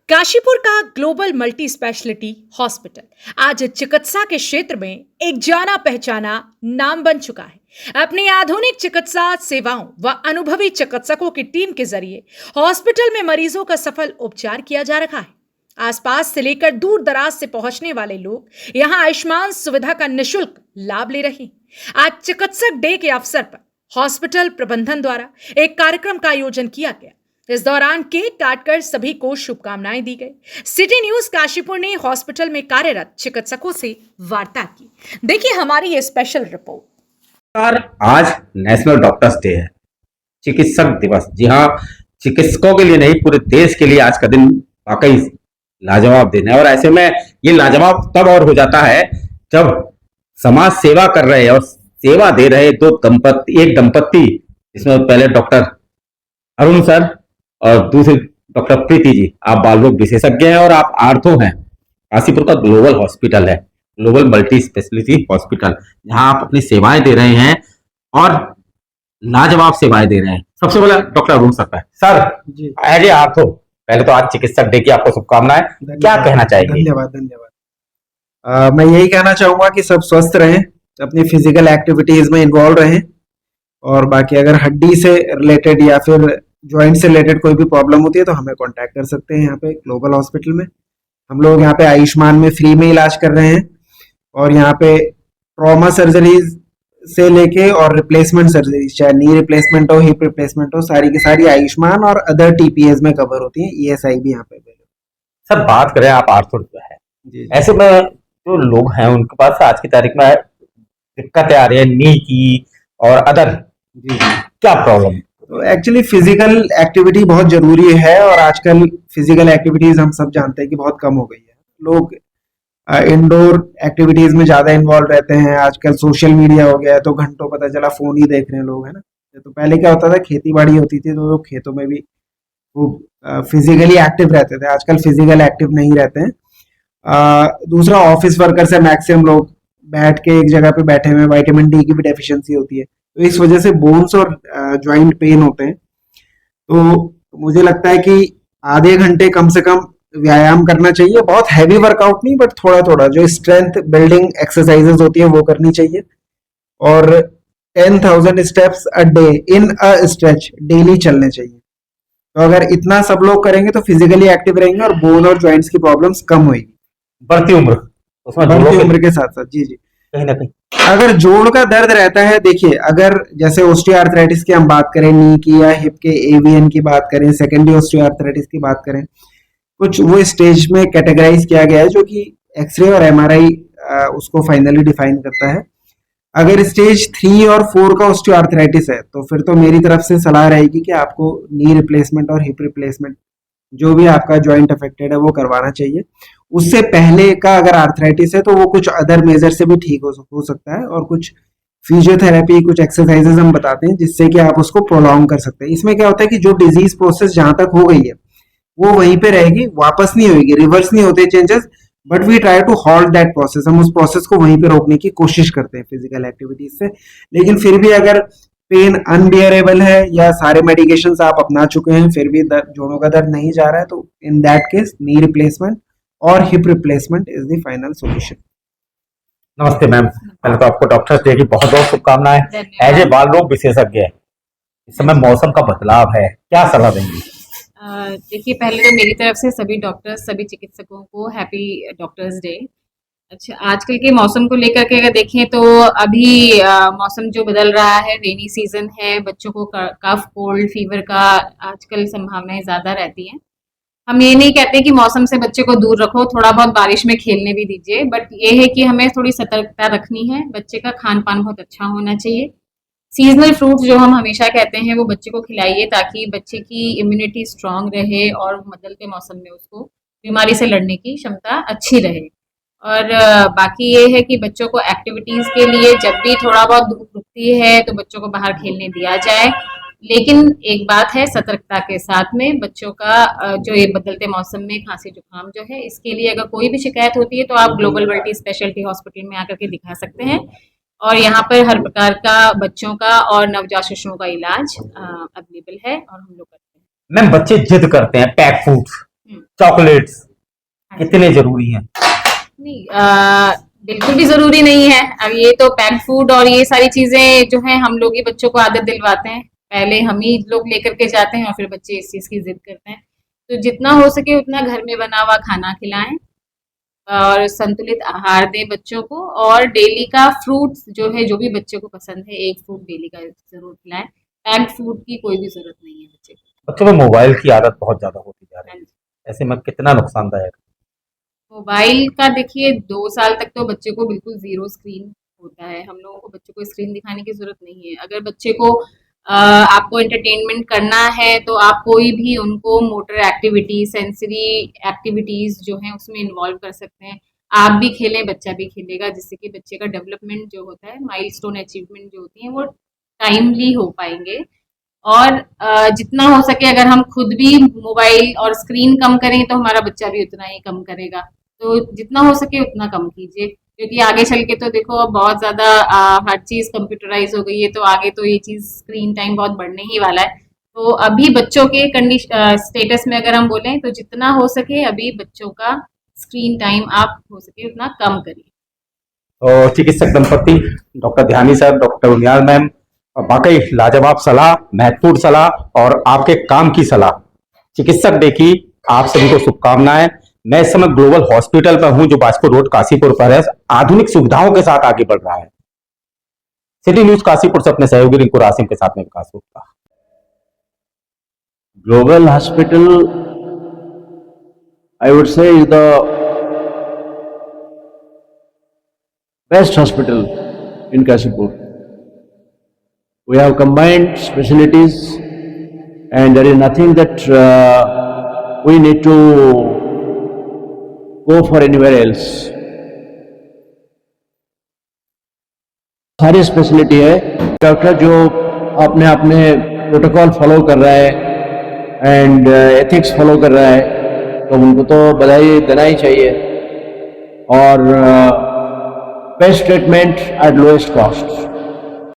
काशीपुर का global multi speciality hospital आज चिकित्सा के क्षेत्र में एक जाना पहचाना नाम बन चुका है। अपनी आधुनिक चिकित्सा सेवाओं व अनुभवी चिकित्सकों की टीम के जरिए हॉस्पिटल में मरीजों का सफल उपचार किया जा रहा है। आसपास से लेकर दूर दराज से पहुंचने वाले लोग यहां आयुष्मान सुविधा का निःशुल्क लाभ ले रहे हैं। आज चिकित्सक डे के अवसर पर हॉस्पिटल प्रबंधन द्वारा एक कार्यक्रम का आयोजन किया गया। इस दौरान केक काटकर सभी को शुभकामनाएं दी गई। सिटी न्यूज काशीपुर ने हॉस्पिटल में कार्यरत चिकित्सकों से वार्ता की। देखिए हमारी ये स्पेशल रिपोर्ट। आज नेशनल डॉक्टर्स डे है, चिकित्सक दिवस। जी हाँ, चिकित्सकों के लिए नहीं, पूरे देश के लिए आज का दिन वाकई लाजवाब दिन है। और ऐसे में ये लाजवाब तब और हो जाता है जब समाज सेवा कर रहे और सेवा दे रहे एक दंपत्ति, जिसमें पहले डॉक्टर अरुण सर और दूसरी डॉक्टर प्रीति जी, आप बाल रोग विशेषज्ञ हैं और आप आर्थो हैं। काशीपुर का ग्लोबल हॉस्पिटल है, ग्लोबल मल्टी स्पेशलिटी हॉस्पिटल, जहां आप अपनी सेवाएं दे रहे हैं और लाजवाब सेवाएं दे रहे हैं। सबसे पहले डॉक्टर अरुण सर का सर जी, एज ए आर्थो, पहले तो आज चिकित्सक डे की आपको शुभकामनाएं। क्या कहना चाहेंगे? धन्यवाद। मैं यही कहना चाहूंगा कि सब स्वस्थ रहें, अपनी फिजिकल एक्टिविटीज में इन्वॉल्व रहें, और बाकी अगर हड्डी से रिलेटेड या फिर ज्वाइंट से रिलेटेड कोई भी प्रॉब्लम होती है तो हमें कांटेक्ट कर सकते हैं। यहाँ पे ग्लोबल हॉस्पिटल में हम लोग यहाँ पे आयुष्मान में फ्री में इलाज कर रहे हैं, और यहाँ पे ट्रॉमा सर्जरीज से लेके और रिप्लेसमेंट सर्जरीज, चाहे नी रिप्लेसमेंट हो, हिप रिप्लेसमेंट हो, सारी की सारी आयुष्मान और अदर टीपीएस में कवर होती है। ईएसआई भी यहाँ पे सर बात करें, आप आर्थो है, ऐसे में जो लोग हैं उनके पास आज की तारीख में दिक्कतें आ रही है नी की और अदर, क्या प्रॉब्लम? तो एक्चुअली फिजिकल एक्टिविटी बहुत जरूरी है, और आजकल फिजिकल एक्टिविटीज हम सब जानते हैं कि बहुत कम हो गई है। लोग इंडोर एक्टिविटीज में ज्यादा इन्वॉल्व रहते हैं। आजकल सोशल मीडिया हो गया है तो घंटों पता चला फोन ही देख रहे हैं लोग, है ना। तो पहले क्या होता था, खेती बाड़ी होती थी तो लोग खेतों में भी खूब फिजिकली एक्टिव रहते थे। आजकल फिजिकल एक्टिव नहीं रहते हैं। दूसरा, ऑफिस वर्कर्स है, मैक्सिमम लोग बैठ के एक जगह पे बैठे हुए, विटामिन डी की भी डेफिशिएंसी होती है, तो इस वजह से बोन्स और ज्वाइंट पेन होते हैं। तो मुझे लगता है कि आधे घंटे कम से कम व्यायाम करना चाहिए। बहुत हैवी वर्कआउट नहीं, बट थोड़ा थोड़ा जो स्ट्रेंथ बिल्डिंग एक्सरसाइजेस होती है वो करनी चाहिए। और 10,000 steps a day in a stretch daily चलने चाहिए। तो अगर इतना सब लोग करेंगे तो फिजिकली एक्टिव रहेंगे और बोन और ज्वाइंट्स की प्रॉब्लम्स कम होगी। बढ़ती उम्र के साथ साथ जी कहीं ना कहीं अगर जोड़ का दर्द रहता है, देखिए अगर जैसे ऑस्टियोआर्थराइटिस की हम बात करें, नी की या हिप के एवीएन की बात करें, सेकेंडरी ऑस्टियोआर्थराइटिस की बात करें, कुछ वो स्टेज में कैटेगराइज किया गया है जो कि एक्सरे और एमआरआई उसको फाइनली डिफाइन करता है। अगर स्टेज 3 और 4 का ऑस्टियोआर्थराइटिस है तो फिर तो मेरी तरफ से सलाह रहेगी कि आपको नी रिप्लेसमेंट और हिप रिप्लेसमेंट, जो भी आपका जॉइंट अफेक्टेड है, वो करवाना चाहिए। उससे पहले का अगर आर्थराइटिस है तो वो कुछ अदर मेजर से भी ठीक हो सकता है, और कुछ फिजियोथेरेपी, कुछ एक्सरसाइजेस हम बताते हैं जिससे कि आप उसको प्रोलॉन्ग कर सकते हैं। इसमें क्या होता है कि जो डिजीज प्रोसेस जहां तक हो गई है वो वहीं पे रहेगी, वापस नहीं होगी, रिवर्स नहीं होते changes, but we try to halt that process. हम उस प्रोसेस को वहीं पे रोकने की कोशिश करते हैं फिजिकल एक्टिविटीज से। लेकिन फिर भी अगर पेन अनबियरेबल है या सारे मेडिकेशंस आप अपना चुके हैं फिर भी जोड़ों का दर्द नहीं जा रहा है, तो in that case knee replacement और hip replacement is the final solution. नमस्ते मैम, पहले तो आपको डॉक्टर्स डे की बहुत बहुत शुभकामनाएं। एज ए बाल रोग विशेषज्ञ, इस समय मौसम का बदलाव है, क्या सलाह देंगी? देखिए, पहले तो मेरी तरफ से सभी डॉक्टर्स, सभी चिकित्सकों को हैप्पी डॉक्टर्स डे। अच्छा, आजकल के मौसम को लेकर के अगर देखें तो अभी मौसम जो बदल रहा है, रेनी सीजन है, बच्चों को कफ, कोल्ड, फीवर का आजकल संभावनाएं ज़्यादा रहती हैं। हम ये नहीं कहते कि मौसम से बच्चे को दूर रखो, थोड़ा बहुत बारिश में खेलने भी दीजिए, बट ये है कि हमें थोड़ी सतर्कता रखनी है। बच्चे का खान पान बहुत अच्छा होना चाहिए। सीजनल फ्रूट्स जो हम हमेशा कहते हैं वो बच्चे को खिलाइए, ताकि बच्चे की इम्यूनिटी स्ट्रांग रहे और बदलते मौसम में उसको बीमारी से लड़ने की क्षमता अच्छी रहे। और बाकी ये है कि बच्चों को एक्टिविटीज़ के लिए जब भी थोड़ा बहुत धूप रुकती है तो बच्चों को बाहर खेलने दिया जाए। लेकिन एक बात है, सतर्कता के साथ में बच्चों का जो ये बदलते मौसम में खांसी जुकाम जो है, इसके लिए अगर कोई भी शिकायत होती है तो आप ग्लोबल मल्टी स्पेशलिटी हॉस्पिटल में आकर के दिखा सकते हैं। और यहाँ पर हर प्रकार का बच्चों का और नवजात शिशुओं का इलाज अवेलेबल है और हम लोग करते हैं। मैम, बच्चे जिद करते हैं पैक फूड, चॉकलेट्स कितने जरूरी हैं? नहीं बिल्कुल भी जरूरी नहीं है। अब ये तो पैक्ड फूड और ये सारी चीजें जो है हम लोग ही बच्चों को आदत दिलवाते हैं। पहले हम ही लोग लेकर के जाते हैं और फिर बच्चे इस चीज की जिद करते हैं। तो जितना हो सके उतना घर में बना हुआ खाना खिलाएं और संतुलित आहार दें बच्चों को, और डेली का फ्रूट्स जो है, जो भी बच्चे को पसंद है, एक फ्रूट डेली का जरूर खिलाएं। पैक्ड फूड की कोई भी जरूरत नहीं है बच्चे को। बच्चों में मोबाइल की आदत बहुत ज्यादा होती जा रही हाँ है, जी। ऐसे में कितना नुकसानदायक? मोबाइल का देखिए 2 साल तक तो बच्चे को बिल्कुल जीरो स्क्रीन होता है। हम लोगों को बच्चों को स्क्रीन दिखाने की जरूरत नहीं है। अगर बच्चे को आपको एंटरटेनमेंट करना है तो आप कोई भी उनको मोटर एक्टिविटी, सेंसरी एक्टिविटीज जो हैं उसमें इन्वॉल्व कर सकते हैं। आप भी खेलें, बच्चा भी खेलेगा, जिससे कि बच्चे का डेवलपमेंट जो होता है, माइलस्टोन अचीवमेंट जो होती है, वो टाइमली हो पाएंगे। और जितना हो सके अगर हम खुद भी मोबाइल और स्क्रीन कम करें तो हमारा बच्चा भी उतना ही कम करेगा। तो जितना हो सके उतना कम कीजिए, क्योंकि आगे चल के तो देखो अब बहुत ज़्यादा हर चीज़ कंप्यूटराइज हो गई है, तो आगे तो ये चीज़ स्क्रीन टाइम बहुत बढ़ने ही वाला है। तो अभी बच्चों के स्टेटस में अगर हम बोलें तो जितना हो सके अभी बच्चों का स्क्रीन टाइम आप हो सके उतना कम करिए। और चिकित्सक दंपति डॉक्टर ध्यानी सर, डॉक्टर उनियाल मैम, वाकई लाजवाब सलाह, महत्वपूर्ण सलाह और आपके काम की सलाह। चिकित्सक डे की आप सभी को शुभकामनाएं। मैं इस समय ग्लोबल हॉस्पिटल पर हूं जो बाजपुर रोड काशीपुर पर है, आधुनिक सुविधाओं के साथ आगे बढ़ रहा है। सिटी न्यूज काशीपुर से अपने सहयोगी रिंकू रासिम के साथ में विकास Gupta. Global Hospital, I would say, is the best hospital in Kasipur. We have combined specialties, and there is nothing that we need to go for anywhere else. सारी स्पेशलिटी है। Doctor जो अपने अपने प्रोटोकॉल फॉलो कर रहा है and ethics follow कर रहा है, तो उनको तो बधाई देना ही चाहिए। और best treatment at lowest cost.